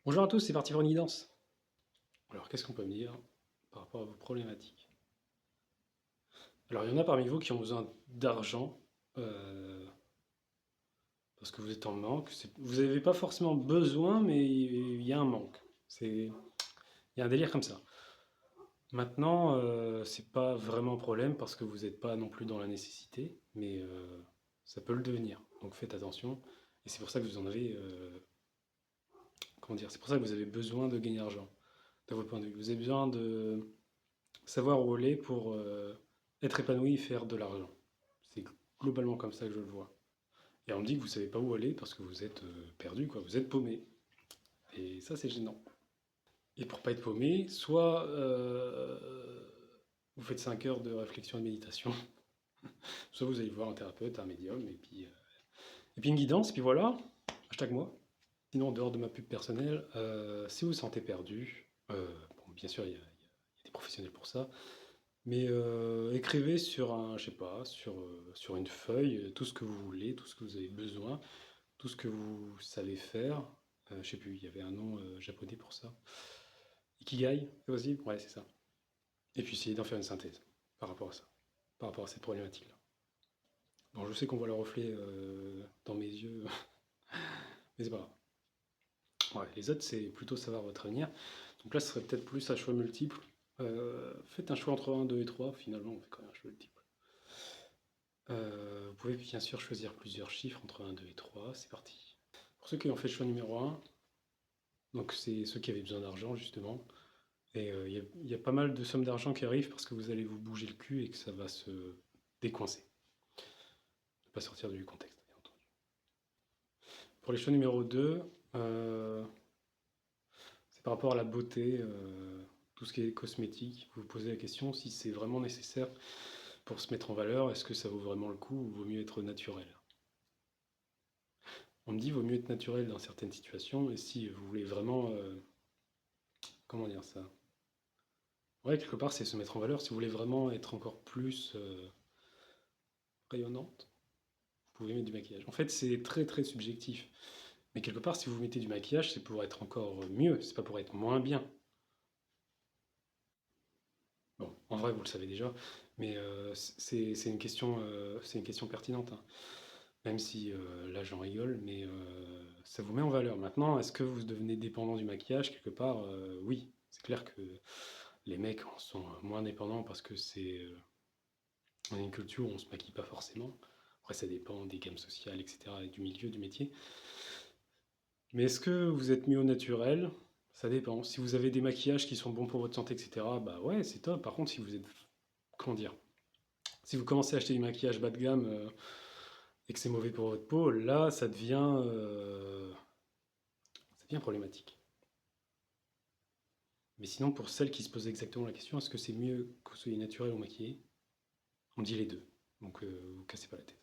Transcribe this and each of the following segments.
Bonjour à tous, c'est parti pour une guidance. Alors, qu'est-ce qu'on peut me dire par rapport à vos problématiques? Alors, il y en a parmi vous qui ont besoin d'argent parce que vous êtes en manque. Vous n'avez pas forcément besoin, mais il y a un manque. Il y a un délire comme ça. Maintenant, c'est pas vraiment un problème parce que vous n'êtes pas non plus dans la nécessité, mais ça peut le devenir. Donc, faites attention. Et c'est pour ça que vous en avez, comment dire, c'est pour ça que vous avez besoin de gagner argent, de votre point de vue. Vous avez besoin de savoir où aller pour être épanoui et faire de l'argent. C'est globalement comme ça que je le vois. Et on me dit que vous savez pas où aller parce que vous êtes perdu, quoi. Vous êtes paumé. Et ça, c'est gênant. Et pour pas être paumé, soit vous faites 5 heures de réflexion et de méditation, soit vous allez voir un thérapeute, un médium, et puis une guidance, puis voilà, hashtag moi. Sinon, en dehors de ma pub personnelle, si vous vous sentez perdu, bon, bien sûr, il y a des professionnels pour ça, mais écrivez sur un, je sais pas, sur une feuille tout ce que vous voulez, tout ce que vous avez besoin, tout ce que vous savez faire. Je sais plus, il y avait un nom japonais pour ça. Ikigai, c'est possible? Ouais, c'est ça. Et puis essayez d'en faire une synthèse par rapport à ça, par rapport à cette problématique-là. Bon, je sais qu'on voit le reflet dans mes yeux, mais c'est pas grave. Ouais, les autres, c'est plutôt savoir votre avenir. Donc là, ce serait peut-être plus un choix multiple. Faites un choix entre un, 2 et 3. Finalement, on fait quand même un choix multiple. Vous pouvez bien sûr choisir plusieurs chiffres entre 1, 2 et 3. C'est parti. Pour ceux qui ont fait le choix numéro 1, donc c'est ceux qui avaient besoin d'argent justement. Et il y a pas mal de sommes d'argent qui arrivent parce que vous allez vous bouger le cul et que ça va se décoincer. Ne pas sortir du contexte, bien entendu. Pour les choix numéro 2, c'est par rapport à la beauté, tout ce qui est cosmétique. Vous vous posez la question si c'est vraiment nécessaire pour se mettre en valeur. Est-ce que ça vaut vraiment le coup ou vaut mieux être naturel? On me dit vaut mieux être naturel dans certaines situations, et si vous voulez vraiment, comment dire ça? Ouais, quelque part, c'est se mettre en valeur. Si vous voulez vraiment être encore plus rayonnante, vous pouvez mettre du maquillage. En fait, c'est très très subjectif. Mais quelque part, si vous mettez du maquillage, c'est pour être encore mieux, c'est pas pour être moins bien. Bon, en vrai, vous le savez déjà, mais c'est une question pertinente, hein. Même si là j'en rigole, mais ça vous met en valeur. Maintenant, est-ce que vous devenez dépendant du maquillage quelque part? Oui, c'est clair que les mecs en sont moins dépendants parce que on a une culture où on se maquille pas forcément. Après, ça dépend des gammes sociales, etc., et du milieu, du métier. Mais est-ce que vous êtes mieux au naturel? Ça dépend. Si vous avez des maquillages qui sont bons pour votre santé, etc., bah ouais, c'est top. Par contre, si vous êtes, comment dire, si vous commencez à acheter du maquillage bas de gamme et que c'est mauvais pour votre peau, là, ça devient problématique. Mais sinon, pour celles qui se posent exactement la question, est-ce que c'est mieux que vous soyez naturel ou maquillé? On dit les deux. Donc, vous cassez pas la tête.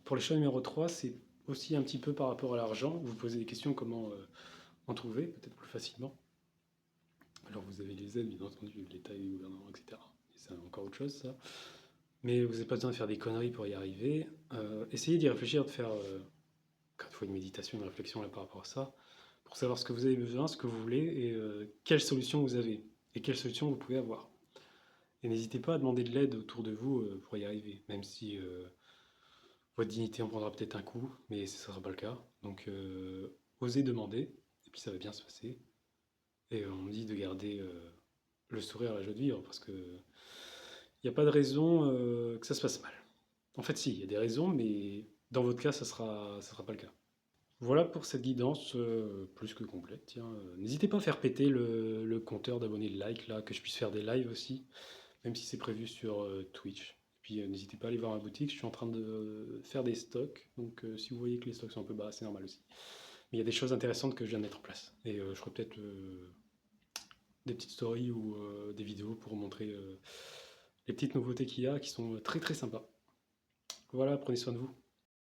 Pour le choix numéro 3, c'est aussi un petit peu par rapport à l'argent. Vous vous posez des questions comment en trouver, peut-être plus facilement. Alors, vous avez les aides, bien entendu, l'État et le gouvernement, etc. Et c'est encore autre chose, ça. Mais vous n'avez pas besoin de faire des conneries pour y arriver. Essayez d'y réfléchir, de faire, quand il faut une méditation, une réflexion là, par rapport à ça, pour savoir ce que vous avez besoin, ce que vous voulez et quelles solutions vous avez et quelles solutions vous pouvez avoir. Et n'hésitez pas à demander de l'aide autour de vous pour y arriver, même si votre dignité en prendra peut-être un coup, mais ce ne sera pas le cas. Donc osez demander, et puis ça va bien se passer. Et on me dit de garder le sourire à la joie de vivre, parce que il n'y a pas de raison que ça se passe mal. En fait, si, il y a des raisons, mais dans votre cas, ça sera pas le cas. Voilà pour cette guidance plus que complète. Tiens, n'hésitez pas à faire péter le compteur d'abonnés de like là, que je puisse faire des lives aussi, même si c'est prévu sur Twitch. Et puis n'hésitez pas à aller voir ma boutique, je suis en train de faire des stocks, donc si vous voyez que les stocks sont un peu bas, c'est normal aussi. Mais il y a des choses intéressantes que je viens de mettre en place. Et je ferai peut-être des petites stories ou des vidéos pour vous montrer les petites nouveautés qu'il y a qui sont très très sympas. Voilà, prenez soin de vous.